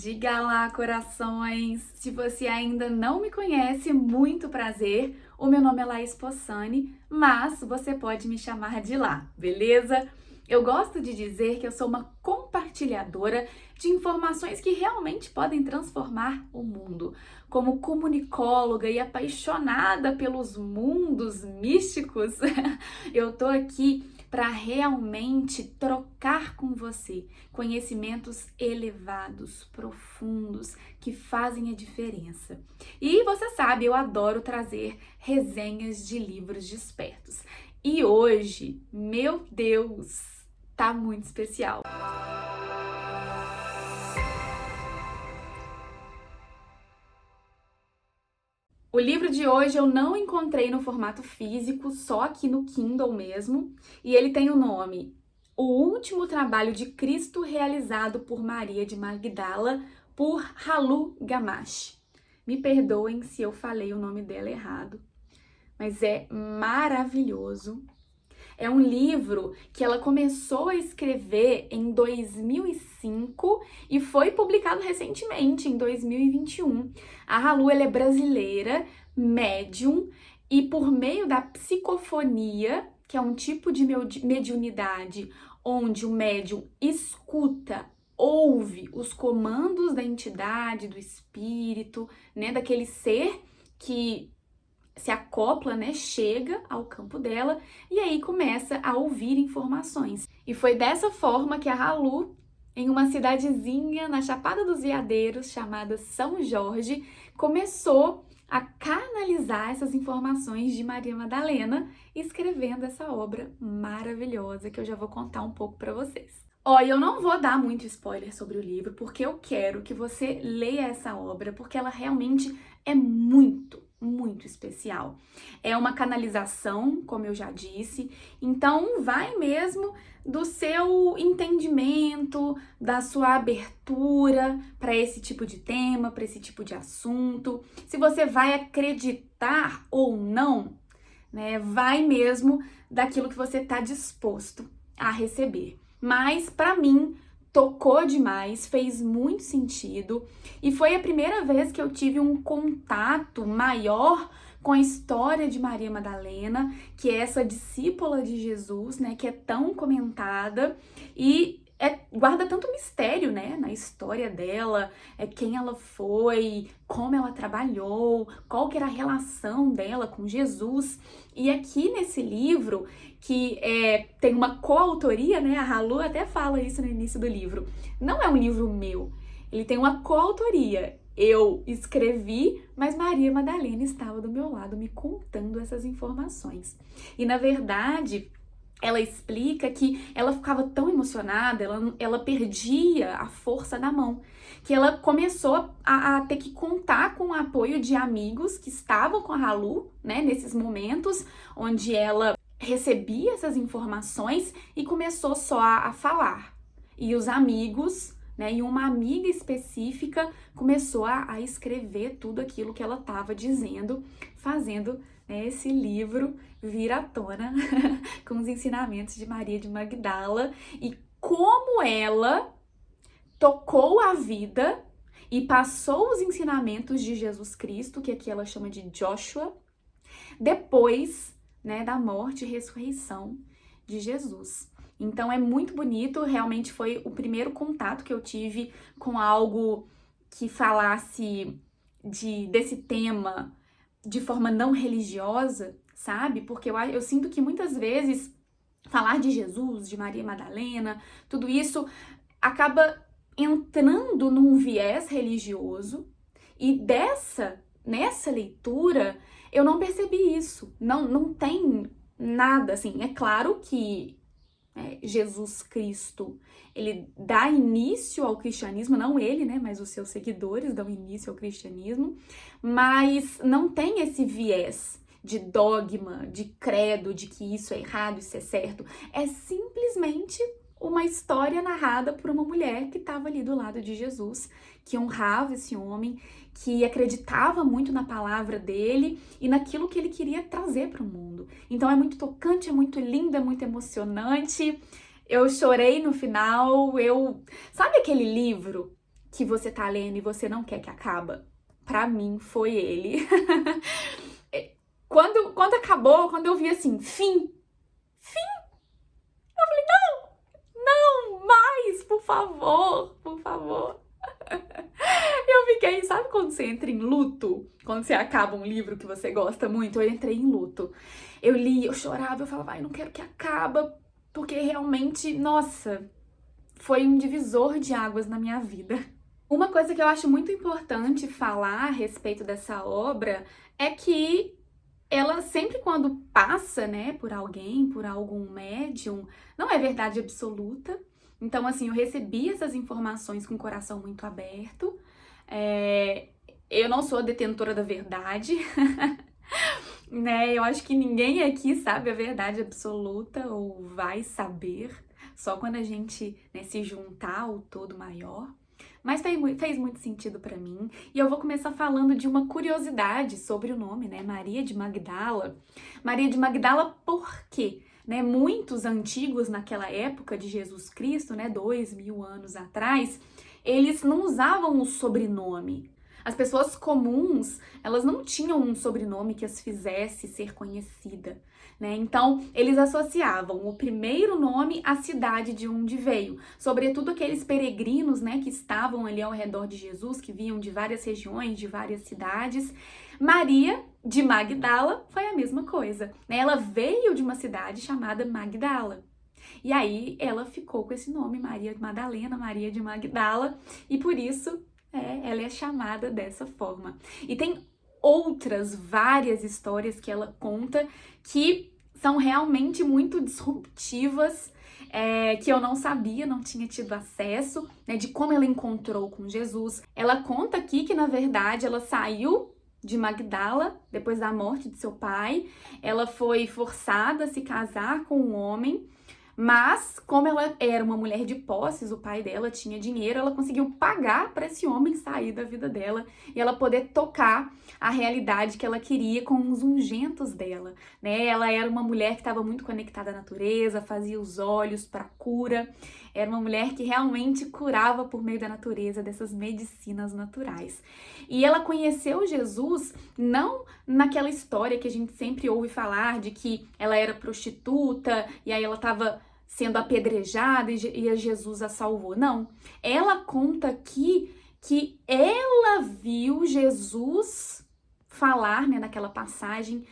Diga lá, corações! Se você ainda não me conhece, muito prazer. O meu nome é Laís Possani, mas você pode me chamar de Lá, beleza? Eu gosto de dizer que eu sou uma compartilhadora de informações que realmente podem transformar o mundo. Como comunicóloga e apaixonada pelos mundos místicos, eu tô aqui para realmente trocar com você conhecimentos elevados, profundos, que fazem a diferença. E você sabe, eu adoro trazer resenhas de livros despertos. E hoje, meu Deus, tá muito especial. O livro de hoje eu não encontrei no formato físico, só aqui no Kindle mesmo, e ele tem o nome O Último Trabalho de Cristo Realizado por Maria de Magdala, por Ralu Gamache. Me perdoem se eu falei o nome dela errado, mas é maravilhoso. É um livro que ela começou a escrever em 2005 e foi publicado recentemente, em 2021. A Ralu, ela é brasileira, médium, e por meio da psicofonia, que é um tipo de mediunidade onde o médium escuta, ouve os comandos da entidade, do espírito, né, daquele ser que se acopla, né, chega ao campo dela e aí começa a ouvir informações. E foi dessa forma que a Ralu, em uma cidadezinha na Chapada dos Veadeiros, chamada São Jorge, começou a canalizar essas informações de Maria Madalena, escrevendo essa obra maravilhosa que eu já vou contar um pouco para vocês. Ó, eu não vou dar muito spoiler sobre o livro, porque eu quero que você leia essa obra, porque ela realmente é muito especial. É uma canalização, como eu já disse, então vai mesmo do seu entendimento, da sua abertura para esse tipo de tema, para esse tipo de assunto. Se você vai acreditar ou não, né, vai mesmo daquilo que você está disposto a receber. Mas para mim tocou demais, fez muito sentido e foi a primeira vez que eu tive um contato maior com a história de Maria Madalena, que é essa discípula de Jesus, né, que é tão comentada e guarda tanto mistério, né, na história dela, quem ela foi, como ela trabalhou, qual que era a relação dela com Jesus. E aqui nesse livro, que tem uma coautoria, né, a Ralu até fala isso no início do livro, não é um livro meu, ele tem uma coautoria. Eu escrevi, mas Maria Madalena estava do meu lado me contando essas informações. E na verdade, ela explica que ela ficava tão emocionada, ela perdia a força da mão, que ela começou a ter que contar com o apoio de amigos que estavam com a Ralu, né, nesses momentos onde ela recebia essas informações e começou só a falar. E os amigos, né, e uma amiga específica começou a escrever tudo aquilo que ela estava dizendo, fazendo, né, esse livro vir à tona com os ensinamentos de Maria de Magdala e como ela tocou a vida e passou os ensinamentos de Jesus Cristo, que aqui ela chama de Joshua, depois, né, da morte e ressurreição de Jesus. Então é muito bonito, realmente foi o primeiro contato que eu tive com algo que falasse desse tema de forma não religiosa, sabe? Porque eu sinto que muitas vezes falar de Jesus, de Maria Madalena, tudo isso acaba entrando num viés religioso e nessa leitura eu não percebi isso. Não tem nada assim. É claro que Jesus Cristo, ele dá início ao cristianismo, não ele, né, mas os seus seguidores dão início ao cristianismo, mas não tem esse viés de dogma, de credo, de que isso é errado, isso é certo. É simplesmente uma história narrada por uma mulher que estava ali do lado de Jesus, que honrava esse homem, que acreditava muito na palavra dele e naquilo que ele queria trazer para o mundo. Então é muito tocante, é muito lindo, é muito emocionante. Eu chorei no final, sabe aquele livro que você tá lendo e você não quer que acaba? Pra mim, foi ele. Quando acabou, quando eu vi assim, fim, não mais, por favor, por favor. Eu fiquei, sabe quando você entra em luto? Quando você acaba um livro que você gosta muito? Eu entrei em luto. Eu li, eu chorava, eu falava, ai, não quero que acaba, porque realmente, nossa, foi um divisor de águas na minha vida. Uma coisa que eu acho muito importante falar a respeito dessa obra é que ela sempre quando passa, né, por alguém, por algum médium, não é verdade absoluta. Então, assim, eu recebi essas informações com o coração muito aberto. Eu não sou a detentora da verdade, né? Eu acho que ninguém aqui sabe a verdade absoluta ou vai saber, só quando a gente, né, se juntar ao todo maior. Mas fez muito sentido pra mim. E eu vou começar falando de uma curiosidade sobre o nome, né? Maria de Magdala. Maria de Magdala por quê? Né, muitos antigos naquela época de Jesus Cristo, né, 2000 anos atrás, eles não usavam o sobrenome. As pessoas comuns, elas não tinham um sobrenome que as fizesse ser conhecida, né? Então, eles associavam o primeiro nome à cidade de onde veio. Sobretudo aqueles peregrinos, né, que estavam ali ao redor de Jesus, que vinham de várias regiões, de várias cidades. Maria de Magdala foi a mesma coisa, né? Ela veio de uma cidade chamada Magdala. E aí ela ficou com esse nome, Maria Madalena, Maria de Magdala, e por isso ela é chamada dessa forma. E tem outras várias histórias que ela conta que são realmente muito disruptivas, que eu não sabia, não tinha tido acesso, né, de como ela encontrou com Jesus. Ela conta aqui que, na verdade, ela saiu de Magdala depois da morte de seu pai. Ela foi forçada a se casar com um homem, mas como ela era uma mulher de posses, o pai dela tinha dinheiro, ela conseguiu pagar para esse homem sair da vida dela e ela poder tocar a realidade que ela queria com os ungentos dela, né? Ela era uma mulher que estava muito conectada à natureza, fazia os olhos para cura. Era uma mulher que realmente curava por meio da natureza, dessas medicinas naturais. E ela conheceu Jesus não naquela história que a gente sempre ouve falar de que ela era prostituta e aí ela estava sendo apedrejada e Jesus a salvou. Não, ela conta aqui que ela viu Jesus falar, né, naquela passagem,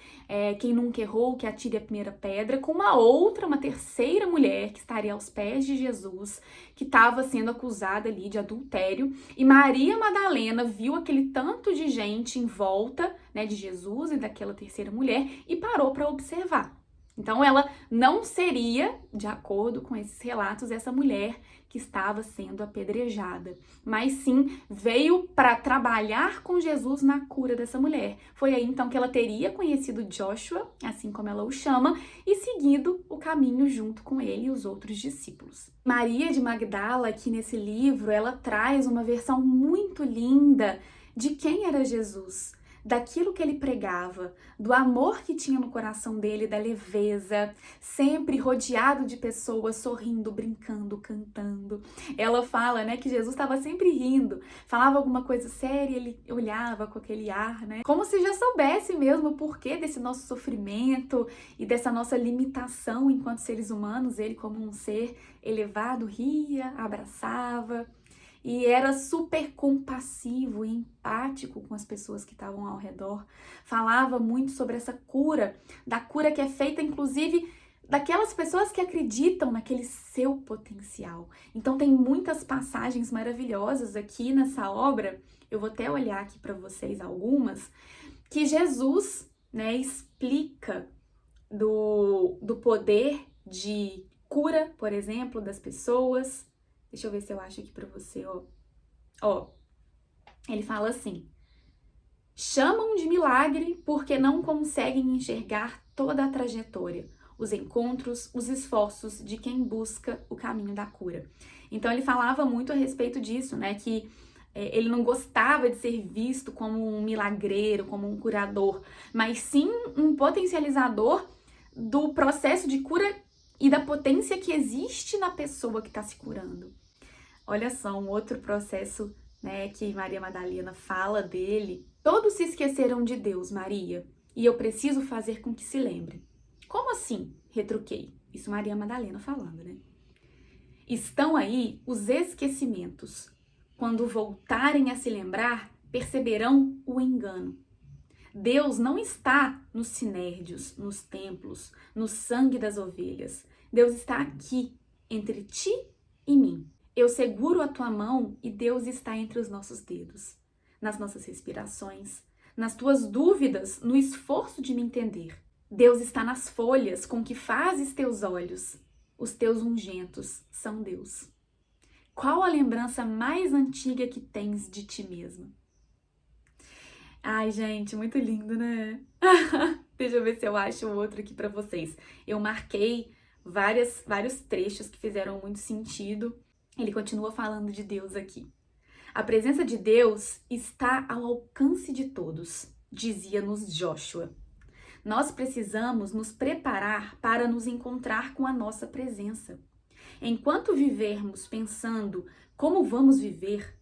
quem nunca errou, que atire a primeira pedra, com uma terceira mulher que estaria aos pés de Jesus, que estava sendo acusada ali de adultério, e Maria Madalena viu aquele tanto de gente em volta, né, de Jesus e daquela terceira mulher e parou para observar. Então, ela não seria, de acordo com esses relatos, essa mulher que estava sendo apedrejada, mas sim veio para trabalhar com Jesus na cura dessa mulher. Foi aí então que ela teria conhecido Joshua, assim como ela o chama, e seguido o caminho junto com ele e os outros discípulos. Maria de Magdala, aqui nesse livro, ela traz uma versão muito linda de quem era Jesus, daquilo que ele pregava, do amor que tinha no coração dele, da leveza, sempre rodeado de pessoas sorrindo, brincando, cantando. Ela fala, né, que Jesus estava sempre rindo, falava alguma coisa séria, ele olhava com aquele ar, né, como se já soubesse mesmo o porquê desse nosso sofrimento e dessa nossa limitação enquanto seres humanos. Ele, como um ser elevado, ria, abraçava. E era super compassivo e empático com as pessoas que estavam ao redor. Falava muito sobre essa cura, da cura que é feita, inclusive, daquelas pessoas que acreditam naquele seu potencial. Então, tem muitas passagens maravilhosas aqui nessa obra. Eu vou até olhar aqui para vocês algumas, que Jesus, né, explica do poder de cura, por exemplo, das pessoas. Deixa eu ver se eu acho aqui pra você, ó. Ele fala assim: chamam de milagre porque não conseguem enxergar toda a trajetória, os encontros, os esforços de quem busca o caminho da cura. Então ele falava muito a respeito disso, né, que ele não gostava de ser visto como um milagreiro, como um curador, mas sim um potencializador do processo de cura e da potência que existe na pessoa que está se curando. Olha só, um outro processo né, que Maria Madalena fala dele. Todos se esqueceram de Deus, Maria, e eu preciso fazer com que se lembre. Como assim? Retruquei. Isso Maria Madalena falando, né? Estão aí os esquecimentos. Quando voltarem a se lembrar, perceberão o engano. Deus não está nos sinérdios, nos templos, no sangue das ovelhas. Deus está aqui, entre ti e mim. Eu seguro a tua mão e Deus está entre os nossos dedos, nas nossas respirações, nas tuas dúvidas, no esforço de me entender. Deus está nas folhas com que fazes teus olhos. Os teus ungentos são Deus. Qual a lembrança mais antiga que tens de ti mesma? Ai, gente, muito lindo, né? Deixa eu ver se eu acho outro aqui pra vocês. Eu marquei vários trechos que fizeram muito sentido. Ele continua falando de Deus aqui. A presença de Deus está ao alcance de todos, dizia-nos Joshua. Nós precisamos nos preparar para nos encontrar com a nossa presença. Enquanto vivermos pensando como vamos viver,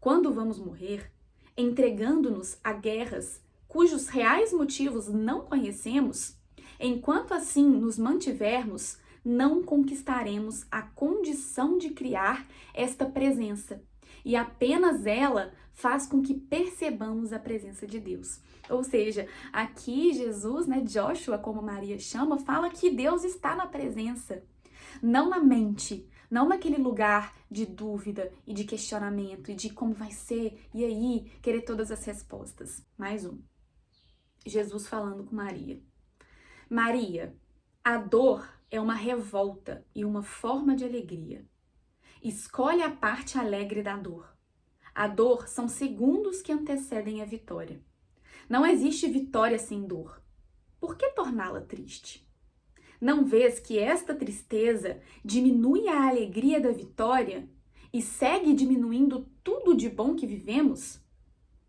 quando vamos morrer, entregando-nos a guerras cujos reais motivos não conhecemos, enquanto assim nos mantivermos, não conquistaremos a condição de criar esta presença. E apenas ela faz com que percebamos a presença de Deus. Ou seja, aqui Jesus, né, Joshua, como Maria chama, fala que Deus está na presença, não na mente, não naquele lugar de dúvida e de questionamento e de como vai ser, e aí querer todas as respostas. Mais um. Jesus falando com Maria. Maria, a dor é uma revolta e uma forma de alegria. Escolhe a parte alegre da dor. A dor são segundos que antecedem a vitória. Não existe vitória sem dor. Por que torná-la triste? Não vês que esta tristeza diminui a alegria da vitória e segue diminuindo tudo de bom que vivemos?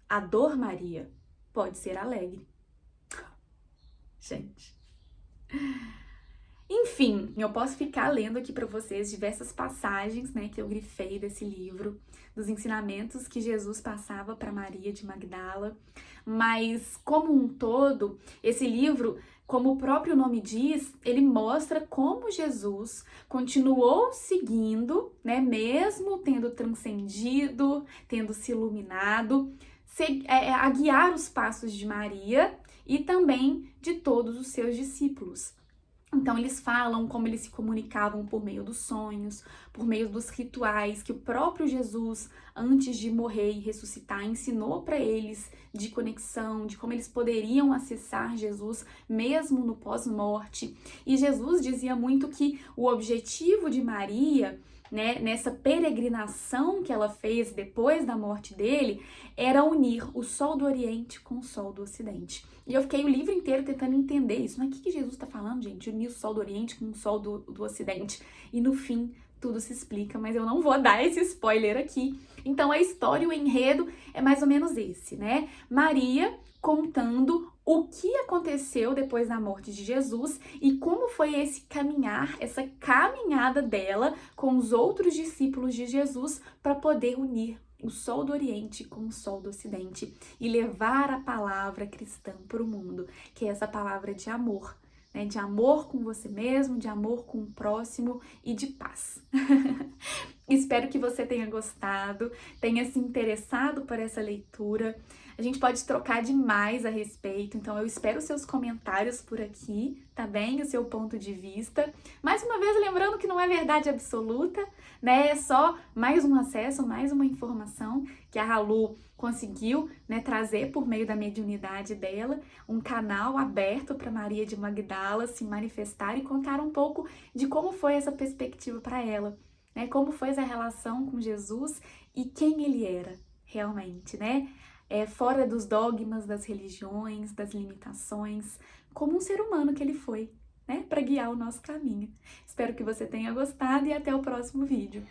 A dor, Maria, pode ser alegre. Gente. Enfim, eu posso ficar lendo aqui para vocês diversas passagens, né, que eu grifei desse livro, dos ensinamentos que Jesus passava para Maria de Magdala, mas como um todo, esse livro, como o próprio nome diz, ele mostra como Jesus continuou seguindo, né, mesmo tendo transcendido, tendo se iluminado, a guiar os passos de Maria e também de todos os seus discípulos. Então, eles falam como eles se comunicavam por meio dos sonhos, por meio dos rituais que o próprio Jesus, antes de morrer e ressuscitar, ensinou para eles de conexão, de como eles poderiam acessar Jesus mesmo no pós-morte. E Jesus dizia muito que o objetivo de Maria, né, nessa peregrinação que ela fez depois da morte dele, era unir o sol do Oriente com o sol do Ocidente. E eu fiquei o livro inteiro tentando entender isso. Mas o que Jesus está falando, gente? Unir o sol do Oriente com o sol do Ocidente. E no fim, tudo se explica, mas eu não vou dar esse spoiler aqui. Então, a história, o enredo é mais ou menos esse, né? Maria contando o que aconteceu depois da morte de Jesus e como foi esse caminhar, essa caminhada dela com os outros discípulos de Jesus para poder unir o sol do Oriente com o sol do Ocidente e levar a palavra cristã para o mundo, que é essa palavra de amor, né? De amor com você mesmo, de amor com o próximo e de paz. Espero que você tenha gostado, tenha se interessado por essa leitura. A gente pode trocar demais a respeito, então eu espero os seus comentários por aqui, tá bem? O seu ponto de vista. Mais uma vez, lembrando que não é verdade absoluta, né? É só mais um acesso, mais uma informação que a Halu conseguiu, né, trazer por meio da mediunidade dela, um canal aberto para Maria de Magdala se manifestar e contar um pouco de como foi essa perspectiva para ela, né? Como foi essa relação com Jesus e quem ele era realmente, né? Fora dos dogmas das religiões, das limitações, como um ser humano que ele foi, né, para guiar o nosso caminho. Espero que você tenha gostado e até o próximo vídeo.